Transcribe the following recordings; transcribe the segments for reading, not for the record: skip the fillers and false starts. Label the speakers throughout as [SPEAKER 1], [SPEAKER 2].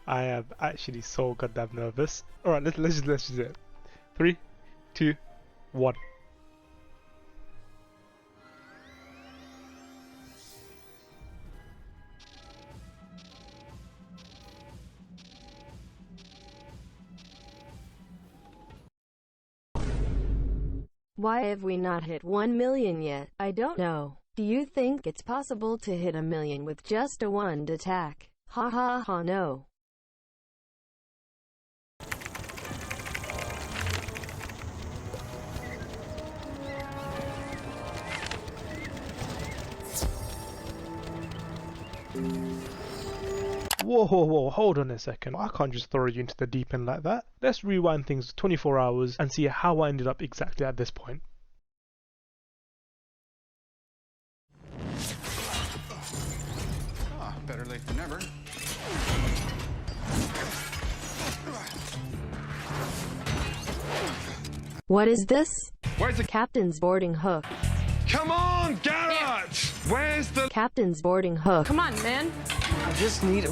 [SPEAKER 1] I am actually so goddamn nervous. Alright, let's just do it. 3, 2, 1.
[SPEAKER 2] Why have we not hit 1 million yet? I don't know. Do you think it's possible to hit 1 million with just a wand attack? Ha ha ha no.
[SPEAKER 1] Whoa, hold on a second. I can't just throw you into the deep end like that. Let's rewind things 24 hours and see how I ended up exactly at this point.
[SPEAKER 3] Ah, better late than never.
[SPEAKER 2] What is this?
[SPEAKER 3] Where's the
[SPEAKER 2] Captain's boarding hook.
[SPEAKER 3] Come on, Garrett! Where's the
[SPEAKER 2] Captain's boarding hook.
[SPEAKER 4] Come on, man.
[SPEAKER 5] I just need a...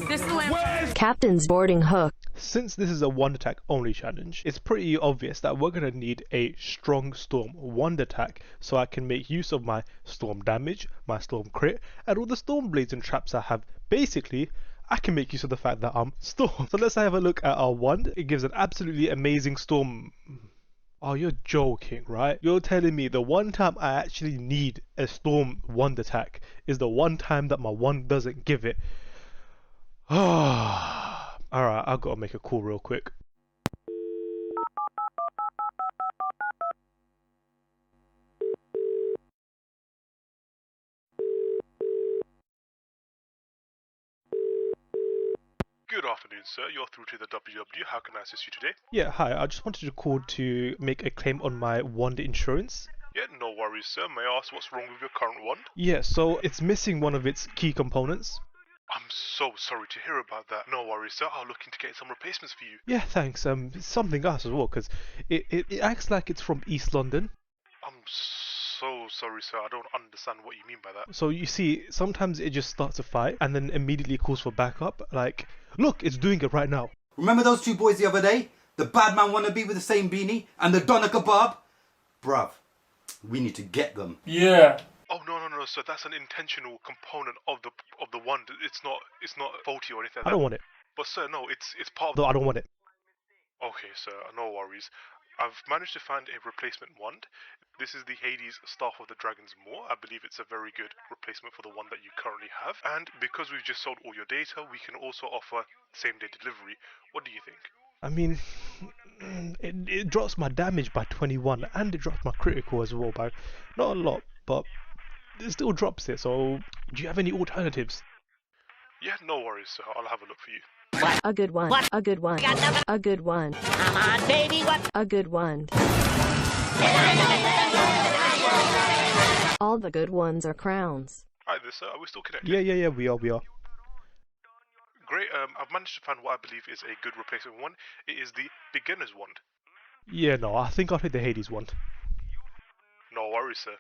[SPEAKER 4] This is the lamp.
[SPEAKER 3] Where's
[SPEAKER 2] Captain's boarding hook.
[SPEAKER 1] Since this is a wand attack only challenge, it's pretty obvious that we're going to need a strong storm wand attack so I can make use of my storm damage, my storm crit, and all the storm blades and traps I have. Basically, I can make use of the fact that I'm storm. So let's have a look at our wand. It gives an absolutely amazing storm. Oh, you're joking, right? You're telling me the one time I actually need a storm wand attack is the one time that my wand doesn't give it. Alright, I've got to make a call real quick.
[SPEAKER 6] Good afternoon, sir. You're through to the WW. How can I assist you today?
[SPEAKER 1] Yeah, hi. I just wanted to call to make a claim on my wand insurance.
[SPEAKER 6] Yeah, no worries, sir. May I ask what's wrong with your current wand?
[SPEAKER 1] Yeah, so it's missing one of its key components.
[SPEAKER 6] I'm so sorry to hear about that. No worries, sir. I'll look into getting some replacements for you.
[SPEAKER 1] Yeah, thanks. Something else as well, because it acts like it's from East London.
[SPEAKER 6] I'm so sorry, sir. I don't understand what you mean by that.
[SPEAKER 1] So you see, sometimes it just starts a fight and then immediately calls for backup. Like, look, it's doing it right now.
[SPEAKER 7] Remember those two boys the other day? The bad man wannabe with the same beanie and the doner kebab? Bruv, we need to get them.
[SPEAKER 5] Yeah.
[SPEAKER 6] Oh no, sir. That's an intentional component of the wand. It's not faulty or anything like that.
[SPEAKER 1] I don't want it.
[SPEAKER 6] But sir, no, it's part of.
[SPEAKER 1] No, I don't want it.
[SPEAKER 6] Okay, sir. No worries. I've managed to find a replacement wand. This is the Hades Staff of the Dragon's Maw. I believe it's a very good replacement for the one that you currently have. And because we've just sold all your data, we can also offer same-day delivery. What do you think?
[SPEAKER 1] I mean, it drops my damage by 21 and it drops my critical as well by not a lot, but it still drops it. So, do you have any alternatives?
[SPEAKER 6] Yeah, no worries, sir. I'll have a look for you.
[SPEAKER 2] A good one.
[SPEAKER 8] What?
[SPEAKER 2] A good one. A good one.
[SPEAKER 8] Come on, baby, what?
[SPEAKER 2] A good one. All the good ones are crowns.
[SPEAKER 6] Hi there, sir. Are we still connected?
[SPEAKER 1] Yeah, we are.
[SPEAKER 6] Great. I've managed to find what I believe is a good replacement wand. It is the beginner's wand.
[SPEAKER 1] Yeah, no, I think I'll hit the Hades one.
[SPEAKER 6] No worries, sir.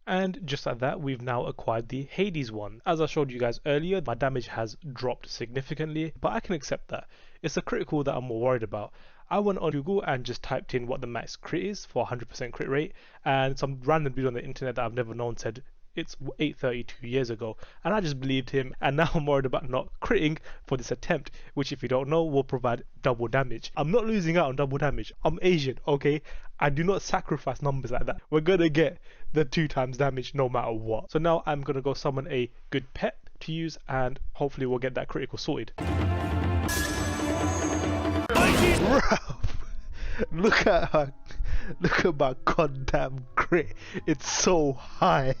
[SPEAKER 1] And just like that, we've now acquired the Hades one. As I showed you guys earlier, my damage has dropped significantly, but I can accept that. It's a critical that I'm more worried about. I went on Google and just typed in what the max crit is for 100% crit rate, and some random dude on the internet that I've never known said it's 832 years ago, and I just believed him, and now I'm worried about not critting for this attempt, which if you don't know will provide double damage. I'm not losing out on double damage. I'm Asian, okay? I do not sacrifice numbers like that. We're gonna get the 2 times damage no matter what. So now I'm gonna go summon a good pet to use, and hopefully we'll get that critical sorted. Bruv, look at her. Look at my goddamn crit. It's so high.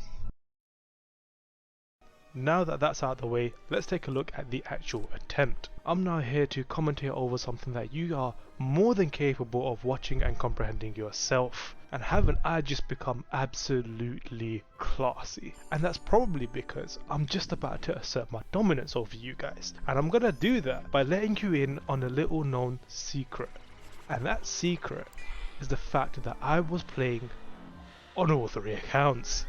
[SPEAKER 1] Now that that's out of the way, let's take a look at the actual attempt. I'm now here to commentate over something that you are more than capable of watching and comprehending yourself. And haven't I just become absolutely classy? And that's probably because I'm just about to assert my dominance over you guys. And I'm gonna do that by letting you in on a little known secret. And that secret is the fact that I was playing on all 3 accounts.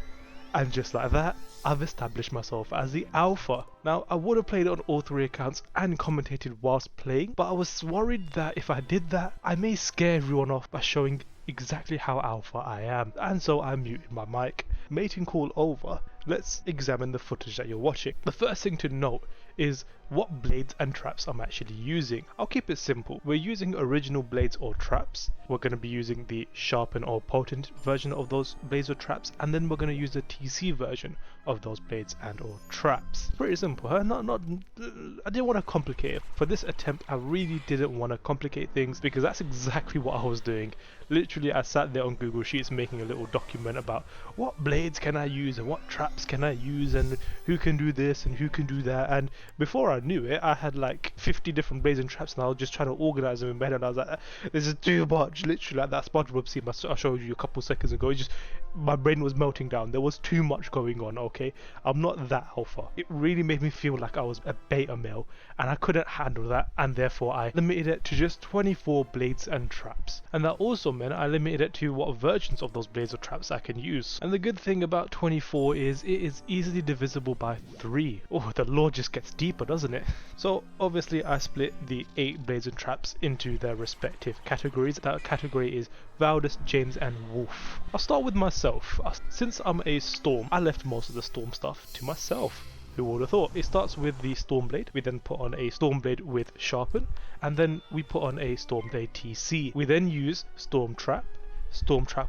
[SPEAKER 1] And just like that, I've established myself as the alpha. Now, I would have played on all 3 accounts and commentated whilst playing, but I was worried that if I did that, I may scare everyone off by showing exactly how alpha I am. And so I muted my mic. Mating call over, let's examine the footage that you're watching. The first thing to note is what blades and traps I'm actually using. I'll keep it simple. We're using original blades or traps. We're going to be using the sharpened or potent version of those blades or traps, and then we're going to use the TC version of those blades and or traps. Pretty simple, huh? I didn't want to complicate it. For this attempt, I really didn't want to complicate things because that's exactly what I was doing. Literally, I sat there on Google Sheets making a little document about what blades can I use and what traps can I use and who can do this and who can do that. And before I knew it, I had like 50 different blades and traps, and I was just trying to organize them in my head, and I was like, this is too much. Literally, like that SpongeBob scene I showed you a couple seconds ago. It just, my brain was melting down. There was too much going on, okay? I'm not that alpha. It really made me feel like I was a beta male, and I couldn't handle that, and therefore I limited it to just 24 blades and traps. And that also meant I limited it to what versions of those blades or traps I can use. And the good thing about 24 is it is easily divisible by 3. Oh, the lore just gets deeper, doesn't it? So obviously I split the 8 blades and traps into their respective categories. That category is Valdus, James and Wolf. I'll start with myself. Since I'm a Storm, I left most of the Storm stuff to myself. Who would have thought? It starts with the Stormblade. We then put on a Stormblade with Sharpen, and then we put on a Stormblade TC. We then use Storm Trap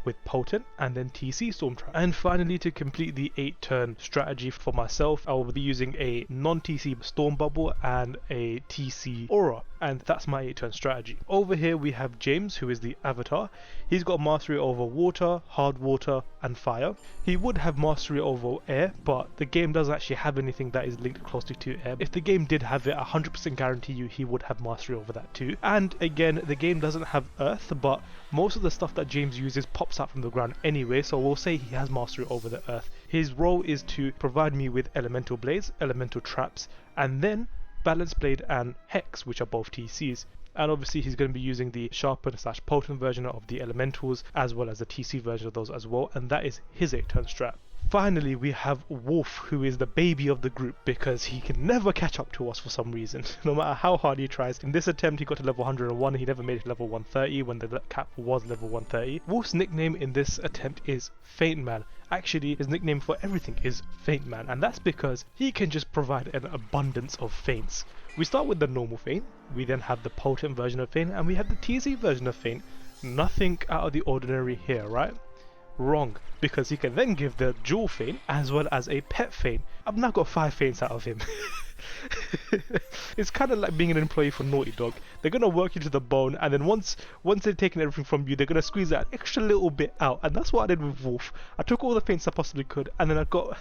[SPEAKER 1] with Potent, and then TC Storm Trap. And finally, to complete the 8-turn strategy for myself, I will be using a non-TC Storm Bubble and a TC Aura. And that's my 8-turn strategy. Over here we have James, who is the avatar. He's got mastery over water, hard water and fire. He would have mastery over air, but the game doesn't actually have anything that is linked closely to air. If the game did have it, 100% guarantee you he would have mastery over that too. And again, the game doesn't have earth, but most of the stuff that James uses pops out from the ground anyway, so we'll say he has mastery over the earth. His role is to provide me with elemental blades, elemental traps, and then Balance Blade and Hex, which are both TCs. And obviously he's going to be using the sharpened / potent version of the elementals, as well as the TC version of those as well, and that is his 8-turn strat. Finally, we have Wolf, who is the baby of the group because he can never catch up to us for some reason, no matter how hard he tries. In this attempt, he got to level 101, he never made it to level 130 when the cap was level 130. Wolf's nickname in this attempt is Faint Man. Actually, his nickname for everything is Faint Man, and that's because he can just provide an abundance of feints. We start with the normal feint, we then have the potent version of feint, and we have the TC version of feint. Nothing out of the ordinary here, right? Wrong, because he can then give the dual feint as well as a pet feint. I've now got 5 feints out of him. It's kind of like being an employee for Naughty Dog. They're going to work you to the bone, and then once they've taken everything from you, they're going to squeeze that extra little bit out. And that's what I did with Wolf. I took all the feints I possibly could, and then I got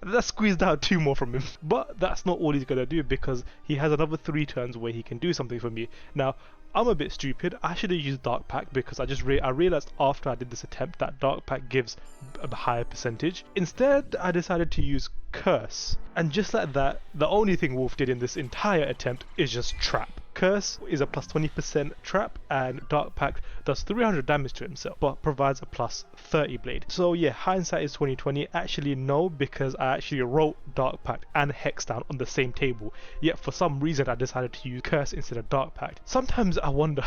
[SPEAKER 1] that squeezed out 2 more from him. But that's not all he's going to do, because he has another 3 turns where he can do something for me. Now, I'm a bit stupid. I should have used Dark Pack because I realized after I did this attempt that Dark Pack gives a higher percentage. Instead, I decided to use Curse. And just like that, the only thing Wolf did in this entire attempt is just trap. Curse is a plus 20% trap, and Dark Pact does 300 damage to himself, but provides a plus 30 blade. So yeah, hindsight is 2020. Actually no, because I actually wrote Dark Pact and Hex down on the same table, yet for some reason I decided to use Curse instead of Dark Pact. Sometimes I wonder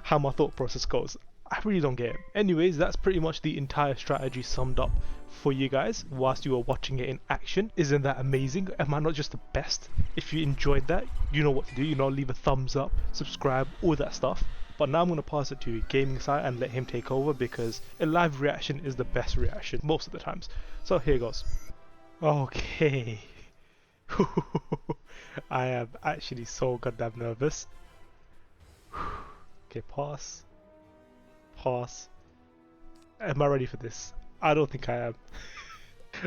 [SPEAKER 1] how my thought process goes. I really don't get it. Anyways, that's pretty much the entire strategy summed up for you guys whilst you were watching it in action. Isn't that amazing? Am I not just the best? If you enjoyed that, you know what to do. You know, leave a thumbs up, subscribe, all that stuff. But now I'm going to pass it to Gaming Side and let him take over, because a live reaction is the best reaction most of the times. So here goes. Okay. I am actually so goddamn nervous. Okay, pass. Pass. Am I ready for this? I don't think I am.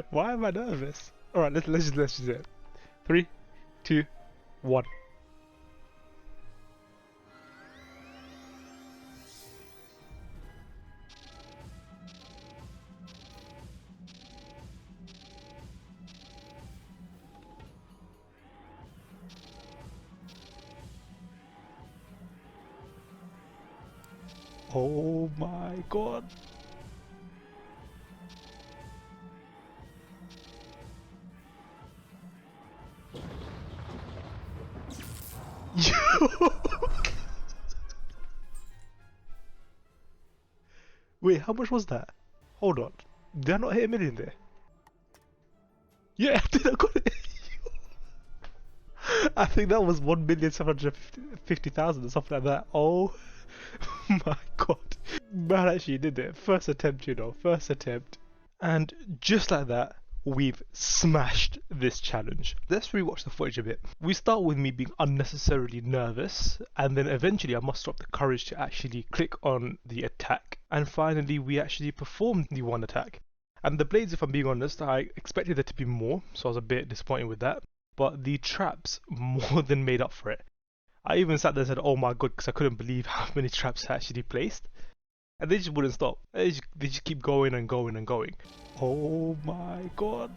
[SPEAKER 1] Why am I nervous? All right, let's just do it. 3, 2, 1. Oh my god. Wait, how much was that? Hold on. Did I not hit a million there? Yeah, I did. I got it. I think that was 1,750,000 or something like that. Oh my god. Man actually did it. First attempt, you know. First attempt. And just like that, we've smashed this challenge. Let's rewatch the footage a bit. We start with me being unnecessarily nervous, and then eventually I muster up the courage to actually click on the attack. And finally, we actually performed the one attack. And the blades, if I'm being honest, I expected there to be more, so I was a bit disappointed with that. But the traps more than made up for it. I even sat there and said, oh my god, because I couldn't believe how many traps I actually placed. And they just wouldn't stop. They just keep going and going and going. Oh my god.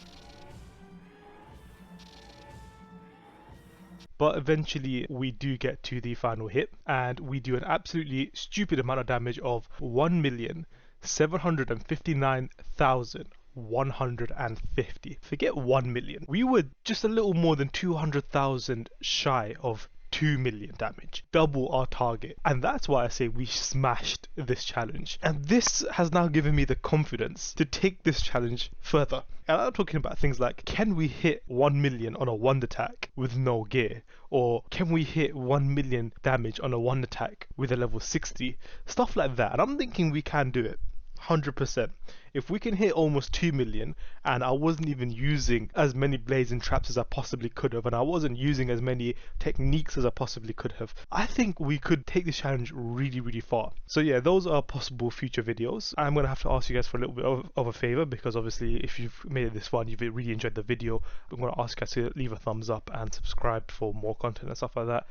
[SPEAKER 1] But eventually we do get to the final hit, and we do an absolutely stupid amount of damage of 1,759,150. Forget 1 million. We were just a little more than 200,000 shy of 2 million damage, double our target, and that's why I say we smashed this challenge. And this has now given me the confidence to take this challenge further. And I'm talking about things like, can we hit 1 million on a one attack with no gear? Or can we hit 1 million damage on a one attack with a level 60? Stuff like that. And I'm thinking we can do it. 100%. If we can hit almost 2 million, and I wasn't even using as many blades and traps as I possibly could have, and I wasn't using as many techniques as I possibly could have, I think we could take this challenge really, really far. So yeah, those are possible future videos. I'm going to have to ask you guys for a little bit of a favor, because obviously if you've made it this far and you've really enjoyed the video, I'm going to ask you guys to leave a thumbs up and subscribe for more content and stuff like that.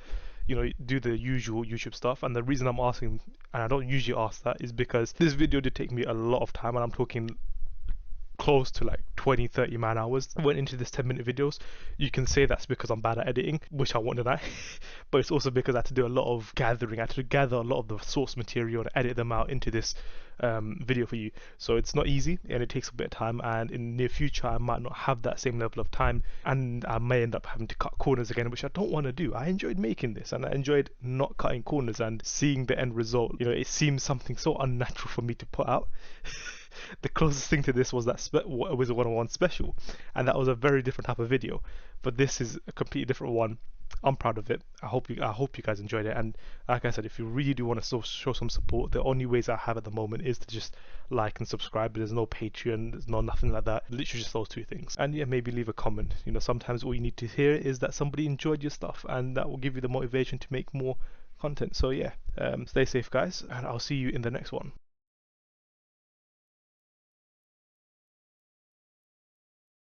[SPEAKER 1] You know, do the usual YouTube stuff. And the reason I'm asking, and I don't usually ask that, is because this video did take me a lot of time, and I'm talking close to like 20-30 man hours went into this 10-minute videos. You can say that's because I'm bad at editing, which I won't deny, but it's also because I had to do a lot of gathering. I had to gather a lot of the source material and edit them out into this video for you. So it's not easy, and it takes a bit of time, and in the near future I might not have that same level of time, and I may end up having to cut corners again, which I don't want to do. I enjoyed making this, and I enjoyed not cutting corners and seeing the end result. You know, it seems something so unnatural for me to put out. The closest thing to this was that Wizard 101 special, and that was a very different type of video, but this is a completely different one. I'm proud of it. I hope you guys enjoyed it, and like I said, if you really do want to show some support, the only ways I have at the moment is to just like and subscribe. There's no Patreon, there's no nothing like that, literally just those two things. And yeah, maybe leave a comment. You know, sometimes all you need to hear is that somebody enjoyed your stuff, and that will give you the motivation to make more content. So yeah, stay safe guys, and I'll see you in the next one.